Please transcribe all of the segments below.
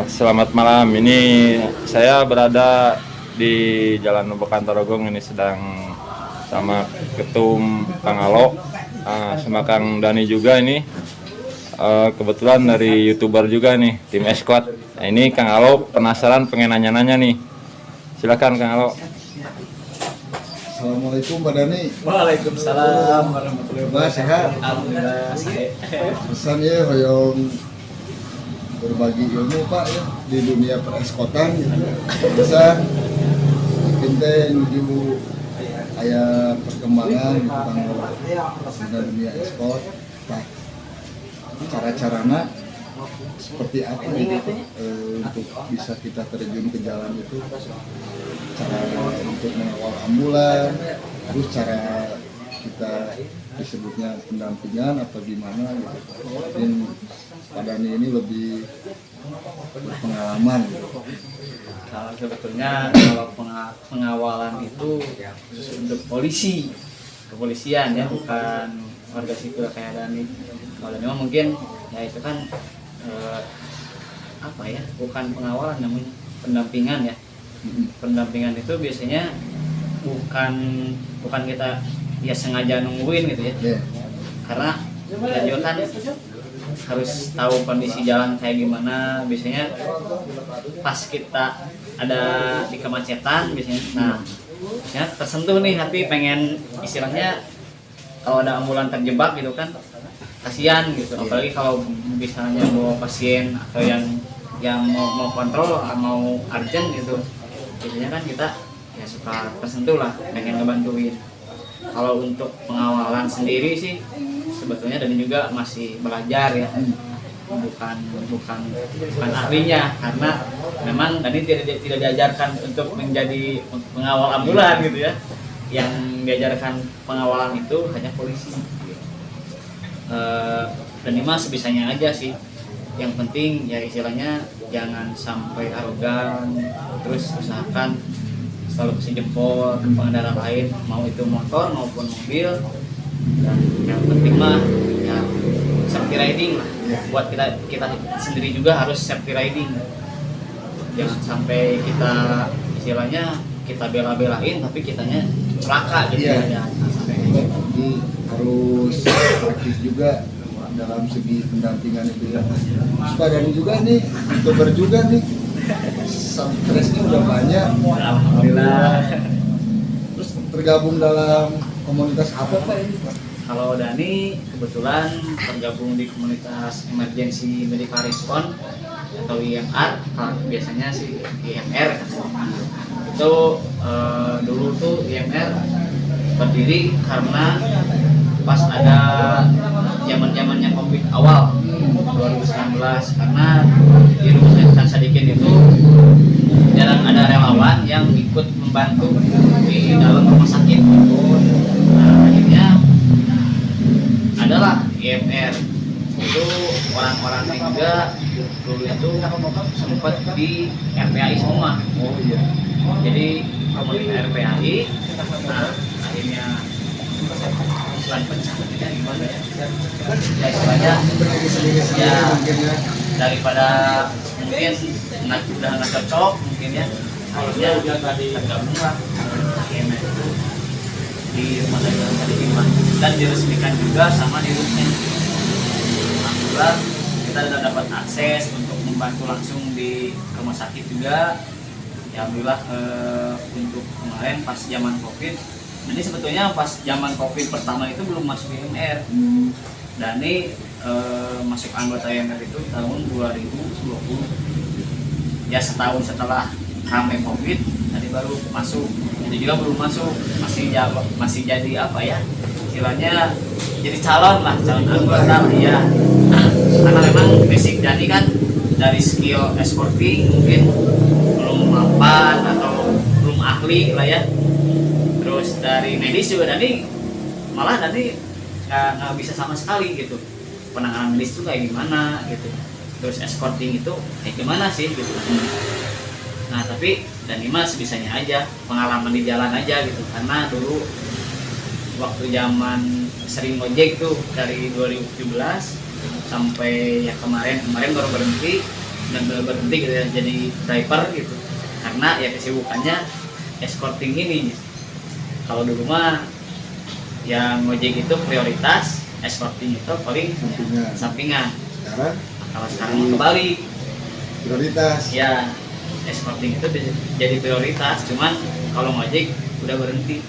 Selamat malam. Ini saya berada di Jalan Nubekan Tarogong. Ini sedang sama Ketum Kang Alo, sama Kang Dani juga ini. Kebetulan dari YouTuber juga nih, tim Esquad. Nah, ini Kang Alo penasaran pengen nanya-nanya nih. Silakan Kang Alo. Assalamualaikum Pak Dani. Waalaikumsalam warahmatullahi Bah, sehat? Alhamdulillah sehat. Pesan ya hoyong berbagi ilmu Pak ya di dunia pereskotan gitu. Bisa kita menuju kayak perkembangan tentang dunia eskot. Nah, cara-caranya seperti apa gitu untuk bisa kita terjun ke jalan itu, cara untuk mengawal ambulan, terus cara kita disebutnya pendampingan atau gimana gitu. Mungkin Pak Dani ini lebih berpengalaman gitu. Kalau sebetulnya kalau pengawalan itu khusus untuk polisi, kepolisian ya, bukan warga sipil kayak Dani. Kalau memang mungkin ya itu kan apa ya, bukan pengawalan namanya, pendampingan ya. Pendampingan itu biasanya bukan kita ya sengaja nungguin gitu ya. Yeah. Karena kita juga kan harus tahu kondisi jalan kayak gimana. Biasanya pas kita ada di kemacetan biasanya, nah biasanya tersentuh nih hati, pengen istilahnya kalau ada ambulan terjebak gitu kan, kasihan gitu. Apalagi kalau misalnya bawa pasien atau yang mau kontrol, mau urgent gitu, biasanya kan kita ya suka tersentuh lah, pengen ngebantuin. Kalau untuk pengawalan sendiri sih sebetulnya Dani juga masih belajar ya, bukan ahlinya, karena memang Dani tidak diajarkan untuk menjadi pengawal ambulan gitu ya. Yang diajarkan pengawalan itu hanya polisi. Dani mah sebisanya aja sih. Yang penting ya istilahnya jangan sampai arogan, terus usahakan selalu kasih jempol ke pengendara lain, mau itu motor maupun mobil. Dan yang penting mah ya safety riding lah. Buat kita sendiri juga harus safety riding. Jangan sampai kita istilahnya kita bela-belain tapi kitanya celaka gitu ya. Jadi harus aktif juga dalam segi pendampingan itu ya. Pak Dani juga nih, YouTuber juga nih, stresnya udah banyak. Alhamdulillah. Terus tergabung dalam komunitas apa Pak ini Pak? Kalau Dani kebetulan tergabung di komunitas Emergency Medical Response atau IMR, biasanya sih IMR. Itu dulu tuh IMR berdiri karena pas ada zamannya COVID awal 2019, karena di rumah sakit Sadikin itu jarang ada relawan yang ikut membantu di dalam rumah sakit. Nah, akhirnya adalah IMR. Itu orang-orangnya juga dulu itu sempat di RPAI semua. Oh iya. Jadi komunitas RPAI, nah akhirnya selain pecah ya gimana ya? Ya istilahnya ya daripada mungkin udah nggak cocok mungkin ya, akhirnya tergabung lah IMR itu di rumah sakit Sadikin dan diresmikan juga sama dirutnya. Alhamdulillah kita sudah dapat akses untuk membantu langsung di rumah sakit juga. Ya alhamdulillah untuk kemarin pas zaman COVID. Jadi sebetulnya pas zaman COVID pertama itu belum masuk IMR. Dani masuk anggota IMR itu tahun 2020. Ya setahun setelah ramai COVID, Dani baru masuk. Jadi juga belum masuk, masih jadi apa ya? Istilahnya jadi calon anggota ya. Karena memang basic Dani kan dari skill escorting mungkin belum mapan atau belum ahli lah ya. Terus dari medis juga Dani nggak bisa sama sekali gitu, penanganan medis itu kayak gimana gitu, terus escorting itu kayak gimana sih gitu. Nah tapi Dani mah sebisanya aja, pengalaman di jalan aja gitu, karena dulu waktu zaman sering ngojek tuh dari 2017 sampai ya kemarin baru berhenti. benar-benar berhenti gitu ya jadi driver gitu, karena ya kesibukannya escorting ini. Kalau dulu mah yang ngojek itu prioritas, escorting itu paling sampingan. Sekarang Kalau sekarang mau kebalik, prioritas. ya escorting itu jadi prioritas, cuman kalau ngojek udah berhenti.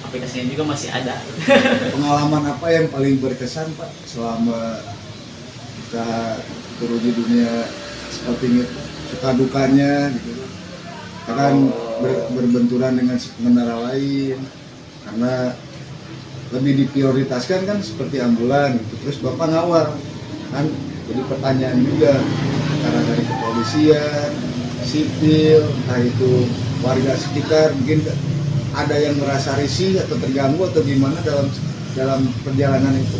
Aplikasinya juga masih ada. Pengalaman apa yang paling berkesan Pak selama kita turun di dunia escorting itu, suka dukanya gitu? Kita kan berbenturan dengan si pengendara lain karena lebih diprioritaskan kan seperti ambulan gitu. Terus Bapak ngawal kan, jadi pertanyaan juga karena dari kepolisian, sipil, entah itu warga sekitar, mungkin ada yang merasa risih atau terganggu atau gimana dalam perjalanan itu.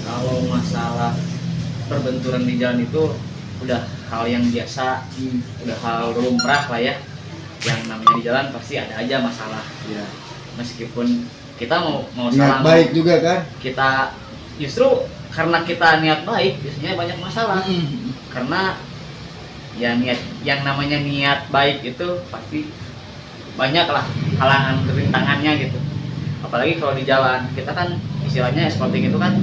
Kalau masalah perbenturan di jalan itu udah hal yang biasa, udah hal lumrah lah ya. Yang namanya di jalan pasti ada aja masalah. Ya. Meskipun kita mau Niat salah, baik juga kan? kita justru karena kita niat baik biasanya banyak masalah. Karena ya niat, yang namanya niat baik itu pasti banyak lah halangan rintangannya gitu. Apalagi kalau di jalan, kita kan istilahnya escorting itu kan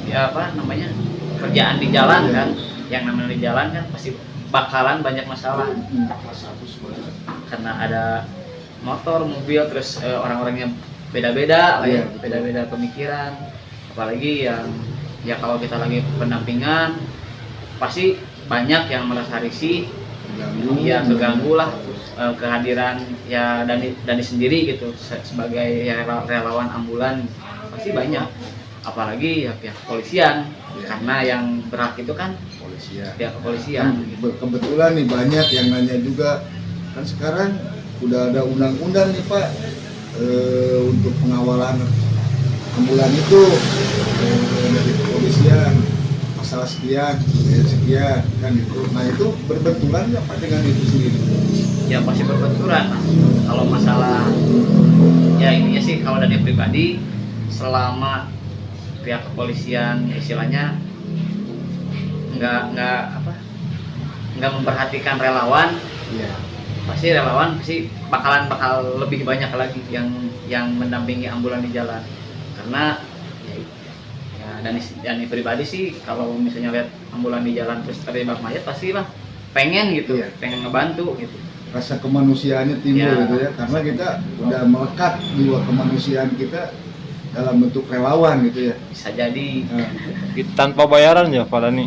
ya apa namanya, kerjaan di jalan kan. Yang namanya di jalan kan pasti bakalan banyak masalah. Karena ada motor, mobil, terus orang-orangnya beda-beda lah ya, beda-beda pemikiran. Apalagi yang ya kalau kita lagi pendampingan pasti banyak yang merasa risih, ya keganggu lah kehadiran ya Dani sendiri gitu sebagai ya, relawan ambulan pasti banyak. Apalagi ya pihak kepolisian, karena yang berhak itu kan pihak kepolisian. Kebetulan nih banyak yang nanya juga kan, sekarang udah ada undang-undang nih Pak untuk pengawalan ambulan itu dari kepolisian, masalah sekian kan itu. Nah itu berbenturan nggak Pak dengan itu sendiri? Ya pasti berbenturan. Kalau masalah ya ininya sih, kalau dari pribadi selama pihak kepolisian istilahnya nggak memperhatikan relawan, pasti relawan bakal lebih banyak lagi yang mendampingi ambulan di jalan. Karena ya Dani pribadi sih kalau misalnya lihat ambulan di jalan terus terjebak mayat pasti lah pengen gitu, pengen ngebantu gitu. Rasa kemanusiaannya timbul gitu ya, karena kita udah melekat jiwa kemanusiaan kita dalam bentuk relawan gitu ya. Bisa jadi. Tanpa bayaran ya Pak Dani?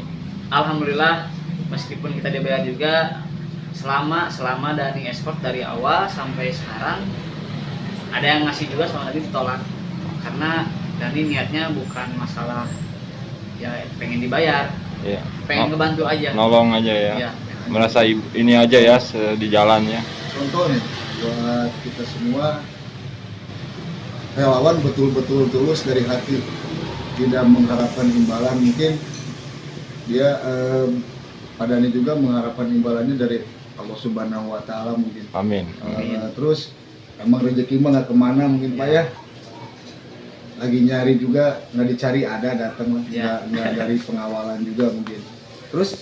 Alhamdulillah, meskipun kita dibayar juga, selama Dani escort dari awal sampai sekarang ada yang ngasih juga sama Dani ditolak. Karena Dani niatnya bukan masalah ya pengen dibayar, pengen ngebantu aja, nolong aja ya. Merasa ini aja ya di jalan ya. Contoh nih buat kita semua, relawan betul-betul tulus dari hati, tidak mengharapkan imbalan. Mungkin dia Pak Dani juga mengharapkan imbalannya dari Allah Subhanahu Wa Taala mungkin. Amin. Terus emang rezeki mah nggak kemana mungkin Pak ya. Lagi nyari juga nggak dicari, ada datang lah, nggak dari pengawalan juga mungkin. Terus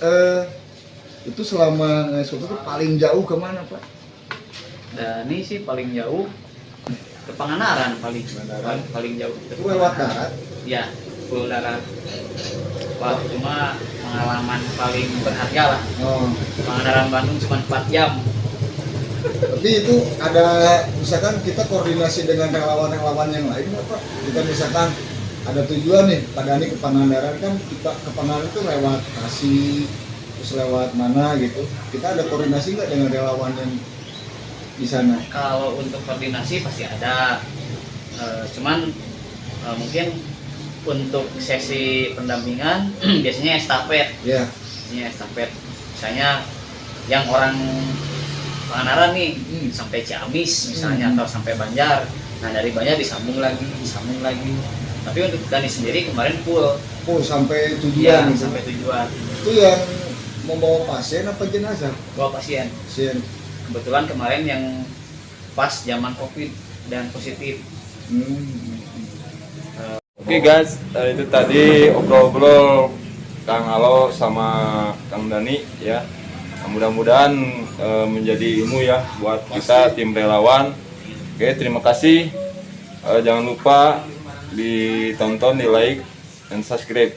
itu selama itu paling jauh kemana Pak? Dani sih paling jauh ke Pangandaran, paling jauh. Itu lewat darat? Ya, full darat. Wah, cuma pengalaman paling berharga lah. Pangandaran Bandung cuma 4 jam. Tapi itu ada, misalkan kita koordinasi dengan relawan-relawan yang lain nggak Pak? Kita misalkan ada tujuan nih, Pak Dani ke Pangandaran, kan kita ke Pangandaran itu lewat Tasik, terus lewat mana gitu. Kita ada koordinasi nggak dengan relawan yang di sana? Kalau untuk koordinasi pasti ada, cuman mungkin untuk sesi pendampingan biasanya estafet. Biasanya estafet. Misalnya yang orang Pangandaran nih sampai Ciamis misalnya, atau sampai Banjar. Nah dari Banjar disambung lagi. Tapi untuk Dani sendiri kemarin full sampai tujuan. Gitu. Sampai tujuan. Itu yang membawa pasien apa jenazah? Bawa pasien. Kebetulan kemarin yang pas zaman COVID dan positif. Oke guys, itu tadi obrol-obrol Kang Alo sama Kang Dani ya. Mudah-mudahan menjadi ilmu ya buat kita tim relawan. Oke, terima kasih. Jangan lupa ditonton, di like, dan subscribe.